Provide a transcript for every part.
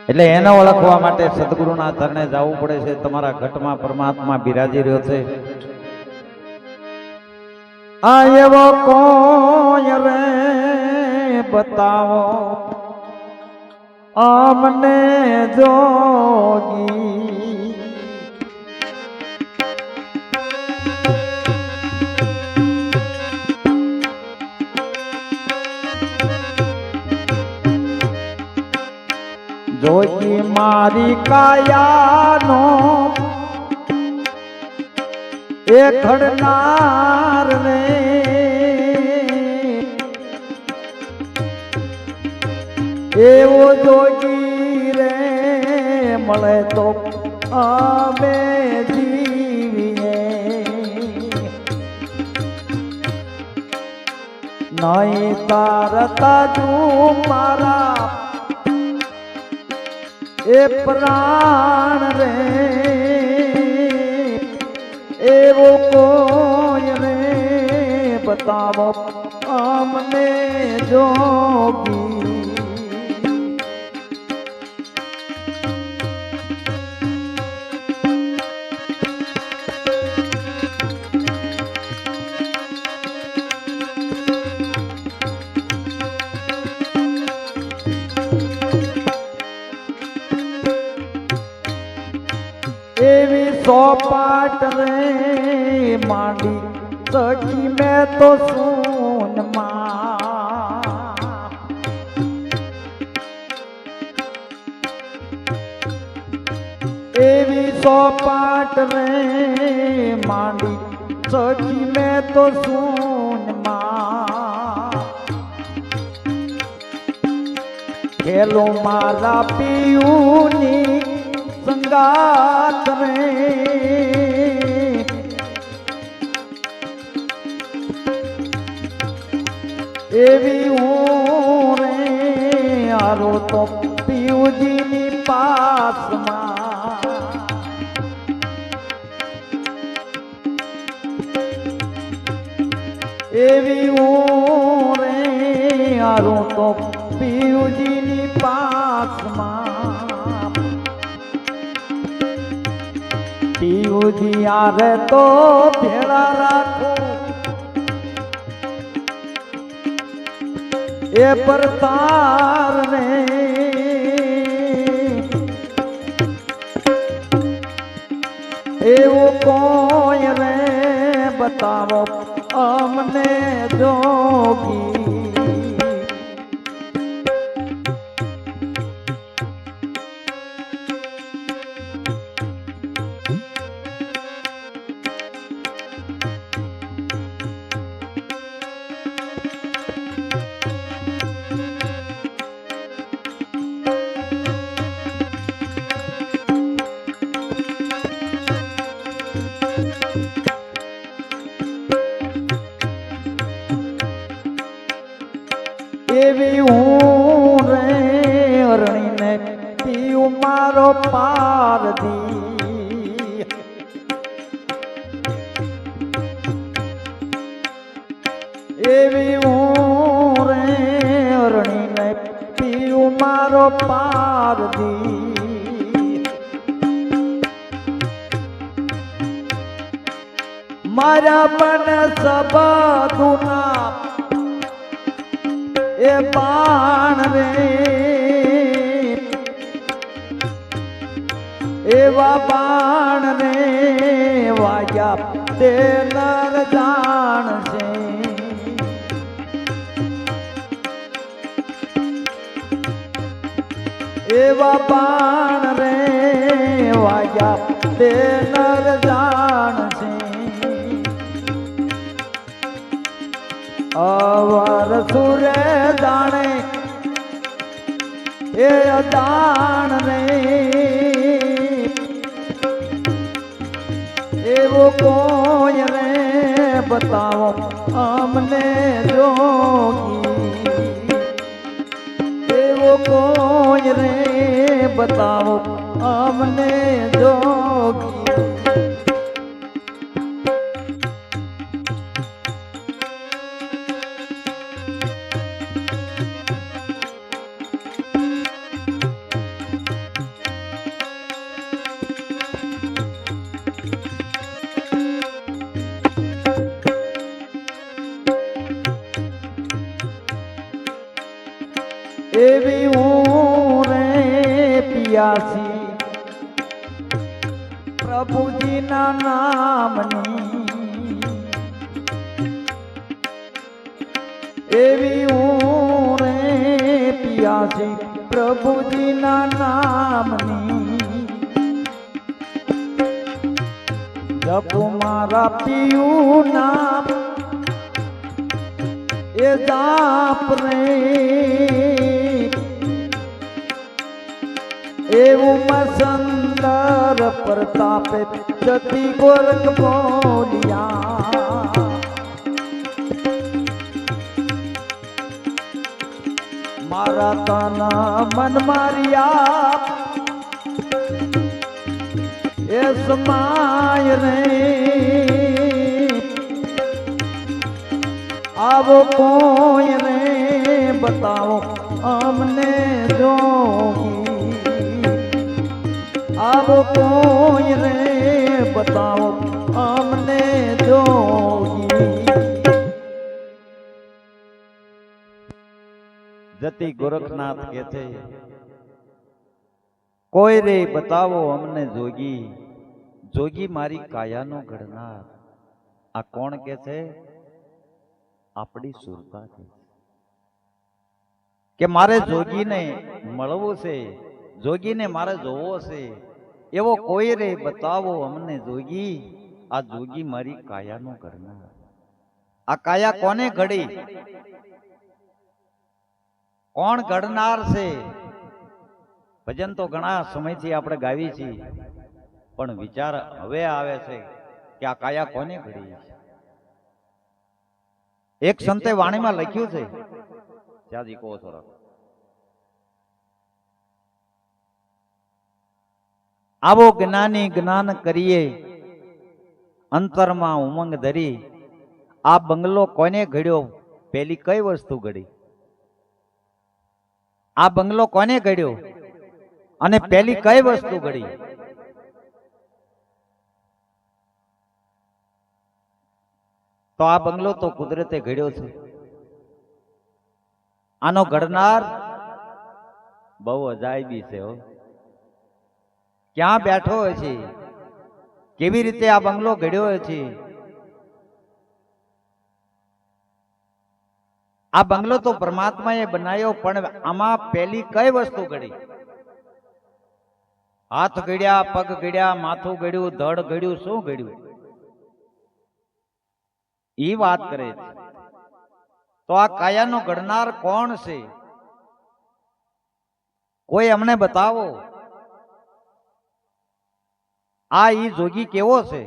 એટલે એને ઓળખવા માટે સદગુરુના ચરણે જવું પડે છે. તમારા ઘટમાં પરમાત્મા બિરાજી રહ્યો છે. આ એવો કોઈ રે બતાવો અમને જોગી, જોગી મારી કાયાનો એ ઘડનાર રે, એવો જોગી રે મળે તો અમે જીવીએ, નહીં તારતા તું મારા એ પ્રાણ રે, એવો કોઈ રે બતાવો અમને જોગી. એવી સોપાટ રે માંડી સખી મેં તો સૂનમાં, એવી સોપાટ રે માંડી સખી મેં તો સૂનમાં, ખેલો મારા પિયુની સંગાત રે, એવી હું રે આરો તો પિયુજીની પાસમાં, એવી હું રે આરો તો પિયુજીની પાસમાં, પિયુજી આરે તો ભેળા રાખો એ પરતાર રે, એવું કોઈ રે બતાવો અમને જોગી. એવી હું રે અરણીને પીયું મારો પારધી, એવી હું રે અરણીને પીયું મારો પારધી, મારા પણ સબદુના એ બાણ રે, એવા બાણ રે વાગ્યા તે નર જાણશે, એવા બાણ રે વાગ્યા તે નર જાણશે, અવર સુરે જાણે એ અજાણ રે, એવો કોઈ રે બતાવો અમને જોગી, એવો કોઈ રે બતાવો અમને જોગી. રે પિયાસી પ્રભુજીના નામની, એવી હું રે પિયાસી પ્રભુજીના નામની, જપુ મારા પિયું નામ એ જાપ રે, એવું મસંદર પ્રતાપે જતી ગોરખ બોલિયા, મારા તન મન મારિયા એ સમાય રે, આવો કોઈ રે બતાવો અમને જોગી, આવો કોઈ રે બતાવો અમને જોગી. જતી ગોરખનાથ કે છે કોઈ રે બતાવો અમને જોગી, જોગી મારી કાયાનો ઘડનાર. આ કોણ કે છે? આપણી સુરતા કે મારે જોગીને મળવું છે, જોગીને મારે જોવો છે, એવો કોઈ રે બતાવો અમને જોગી, આ જોગી મારી કાયાનો ઘડનાર. આ કાયા કોને ઘડી? કોણ ઘડનાર છે? ભજન તો ઘણા સમયથી આપણે ગાવી છીએ, પણ વિચાર હવે આવે છે કે આ કાયા કોને ઘડી? એક સંતે વાણીમાં લખ્યું છે, ત્યાંથી કહો છો, આવો જ્ઞાની જ્ઞાન કરીએ અંતરમાં ઉમંગ ધરી. આ બંગલો કોને ઘડ્યો? પેલી કઈ વસ્તુ ઘડી? આ બંગલો કોને ઘડ્યો અને પેલી કઈ વસ્તુ ઘડી? તો આ બંગલો તો કુદરતે ઘડ્યો છે. આનો ઘડનાર બહુ અજાયબી છે. ક્યાં બેઠો હોય છે? કેવી રીતે આ બંગલો ઘડ્યો હોય છે? આ બંગલો તો પરમાત્માએ બનાવ્યો, પણ આમાં પેલી કઈ વસ્તુ ઘડી? હાથ ઘડ્યા, પગ ઘડ્યા, માથું ઘડ્યું, ધડ ઘડ્યું, શું ઘડ્યું? ઈ વાત કરે છે. તો આ કાયાનો ઘડનાર કોણ છે? કોઈ અમને બતાવો. આ ઈ જોગી કેવો છે?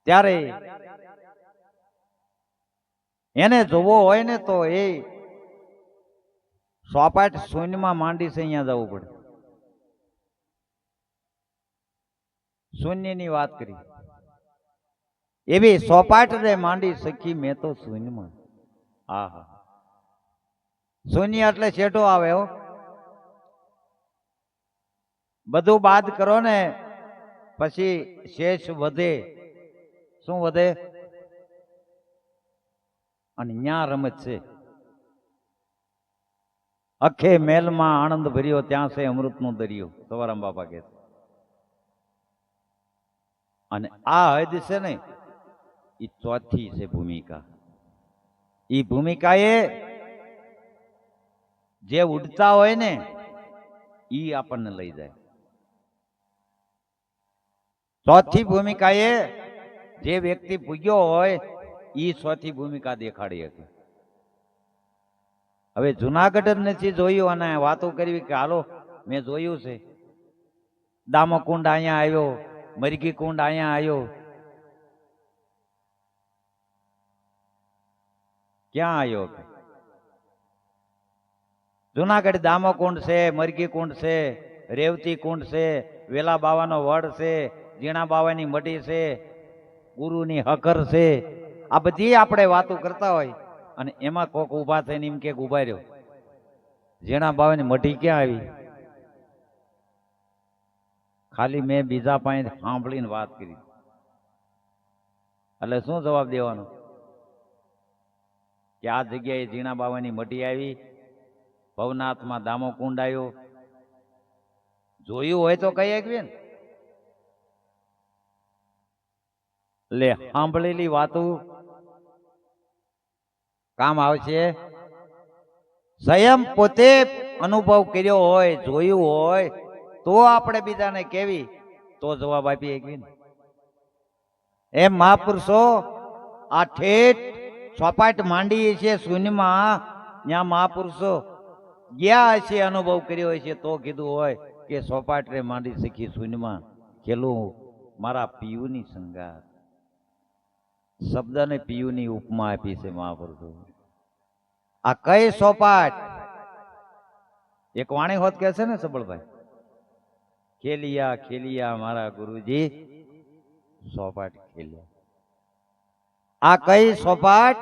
ત્યારે એને જોવો હોય ને તો એ સોપાટ શૂન્યમાં માંડી છે, અહીંયા જવું પડે. શૂન્યની વાત કરી, એવી સોપાટ રે માંડી સખી મેં તો શૂન્યમાં. આહા, શૂન્ય એટલે છેટો આવે હો. બધું બાદ કરો ને પછી શેષ વધે. શું વધે? અને ન્યા રમત છે. અખે મેલમાં આનંદ ભર્યો, ત્યાં છે અમૃતનો દરિયો, સવારામ બાપા કે. અને આ હદ છે ને, એ ચોથી છે ભૂમિકા. એ ભૂમિકા એ જે ઉડતા હોય ને ઈ આપણને લઈ જાય. ચોથી ભૂમિકા એ જે વ્યક્તિ પૂગ્યો હોય ઈ ચોથી ભૂમિકા દેખાડી હતી. હવે જુનાગઢ જ નથી જોયું અને વાતો કરવી કે હાલો મેં જોયું છે, દામોકુંડ અહીંયા આવ્યો, મરઘી કુંડ અહીંયા આવ્યો. ક્યાં આવ્યો? જુનાગઢ દામોકુંડ છે, મરઘી કુંડ છે, રેવતી કુંડ છે, વેલા બાવાનો વડ છે, જીણા બાવાની મઢી છે, ગુરુની હકર છે. આ બધી આપણે વાતો કરતા હોય અને એમાં કોક ઉભા થઈને એમ કે ઉભા રહ્યો, જીણા બાવાની મઢી ક્યાં આવી? ખાલી મેં બીજા પાસે સાંભળીને વાત કરી. એટલે શું જવાબ દેવાનો? કે આ જગ્યાએ જીણા બાવાની મઢી આવી, ભવનાથમાં દામો કુંડ આવ્યો. જોયું હોય તો કઈ એકવી ને લે સાંભળેલી વાતો કામ આવશે. સ્વયં પોતે અનુભવ કર્યો હોય, જોયું હોય તો આપણે બીજાને કેવી તો જવાબ આપી એકવી ને. એમ મહાપુરુષો આ ઠેઠ ચોપાટ માંડી છે શૂન્યમાં, ત્યાં મહાપુરુષો ગયા હશે, અનુભવ કર્યો હશે તો કીધું હોય કે ચોપાટ રે માંડી શીખી શૂન્યમાં ખેલું મારા પિયુની સંગાત. શબ્દને પિયુની ઉપમા આપી છે મહાપુરુષો. આ કઈ સોપાટ એક વાણી હોત કે છે ને સબળભાઈ, ખેલિયા ખેલિયા મારા ગુરુજી સોપાટ ખેલ્યા. આ કઈ સોપાટ?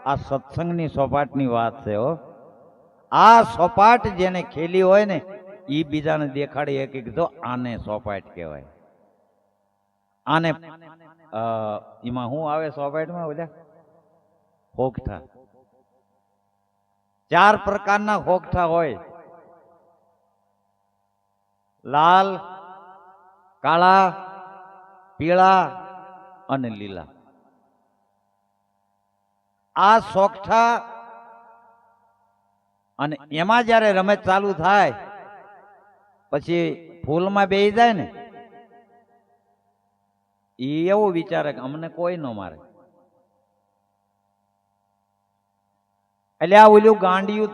આ સત્સંગની સોપાટની વાત છે હો. આ સોપાટ જેને ખેલી હોય ને ઈ બીજાને દેખાડી એક કીધું આને સોપાટ કહેવાય. આને એમાં શું આવે સોપાટમાં? બધા હોગઠા, 4 પ્રકારના હોગઠા હોય, લાલ, કાળા, પીળા અને લીલા. આ સોગઠા અને એમાં જયારે રમત ચાલુ થાય પછી ફૂલમાં બેસી જાય ને એ એવું વિચારે કે અમને કોઈ ન મારે. એટલે આ ઓલું ગાંડિયું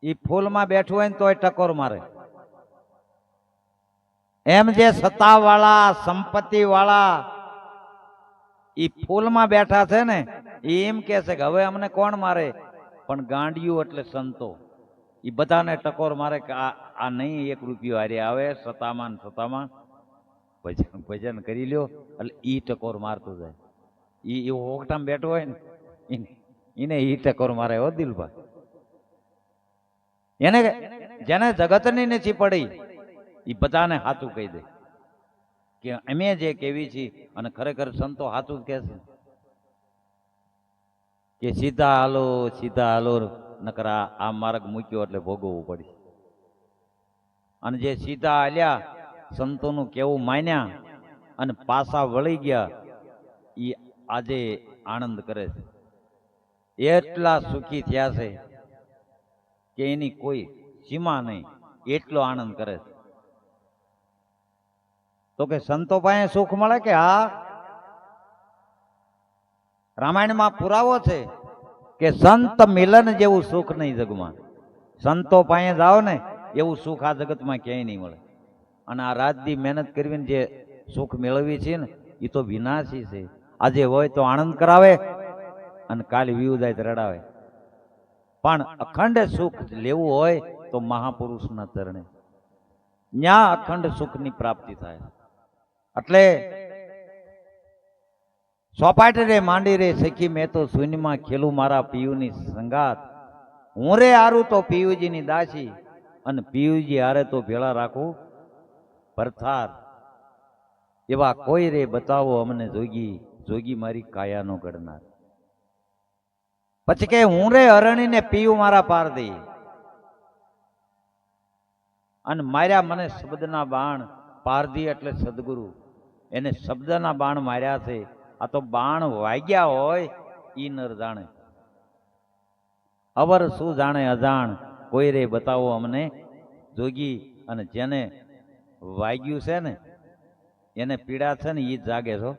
એ ફૂલમાં બેઠું હોય ને તોય ટકોર મારે. એમ જે સત્તા વાળા સંપત્તિ વાળા એ ફૂલમાં બેઠા છે ને એમ કે છે કે હવે અમને કોણ મારે, પણ ગાંડિયું એટલે સંતો એ બધાને ટકોર મારે કે આ નહીં 1 રૂપિયો હારે આવે, સતામાં સતામાં ભજન કરી લ્યો, એટલે ઈ ટકોર મારતો જાય. ઈ હોગટામાં બેઠો હોય ને એને ઈ ટકોર મારે હો દિલભાઈ. એને જેને જગતની નથી પડી એ બધાને સાચું કહી દે કે અમે જે કેવી છીએ, અને ખરેખર સંતો સાચું કહે છે કે સીધા હાલો નકર આ માર્ગ મૂક્યો એટલે ભોગવવું પડે. અને જે સીધા હાલ્યા સંતોનું કેવું માન્યા અને પાછા વળી ગયા એ આજે આનંદ કરે છે. એટલા સુખી થયા છે કે એની કોઈ સીમા નહીં, એટલો આનંદ કરે છે. તો કે સંતો પાસે સુખ મળે કે? હા, રામાયણમાં પુરાવો છે કે સંત મિલન જેવું સુખ નહીં જગમાં. સંતો પાસે જાઓ ને એવું સુખ આ જગતમાં ક્યાંય નહીં મળે. અને આ રાતદી મહેનત કરીને જે સુખ મેળવી છે ને એ તો વિનાશી છે. આજે હોય તો આનંદ કરાવે અને કાલે વ્યૂ જાય તો રડાવે. પણ અખંડ સુખ લેવું હોય તો મહાપુરુષના ચરણે, ત્યાં અખંડ સુખની પ્રાપ્તિ થાય. એટલે સોપાટ રે માંડી રે સખી મેં તો શૂન્યમાં ખેલું મારા પિયુની સંગાત. હું રે હારું તો પિયુજીની દાસી, અને પિયુજી હારે તો ભેળા રાખું પરથાર. એવા કોઈ રે બતાવો અમને જોગી, જોગી મારી કાયાનો ઘડનાર. પછી કે હું રે હરણીને પીયું મારા પાર દઈ, અને માર્યા મને શબ્દના બાણ. પારધી એટલે સદગુરુ, એને શબ્દના બાણ માર્યા છે. આ તો બાણ વાગ્યા હોય ઈ નર જાણે, અવર શું જાણે અજાણ. કોઈ રે બતાવો અમને જોગી, અને જેને વાગ્યું છે ને એને પીડા છે ને ઈ જ જાગે છો.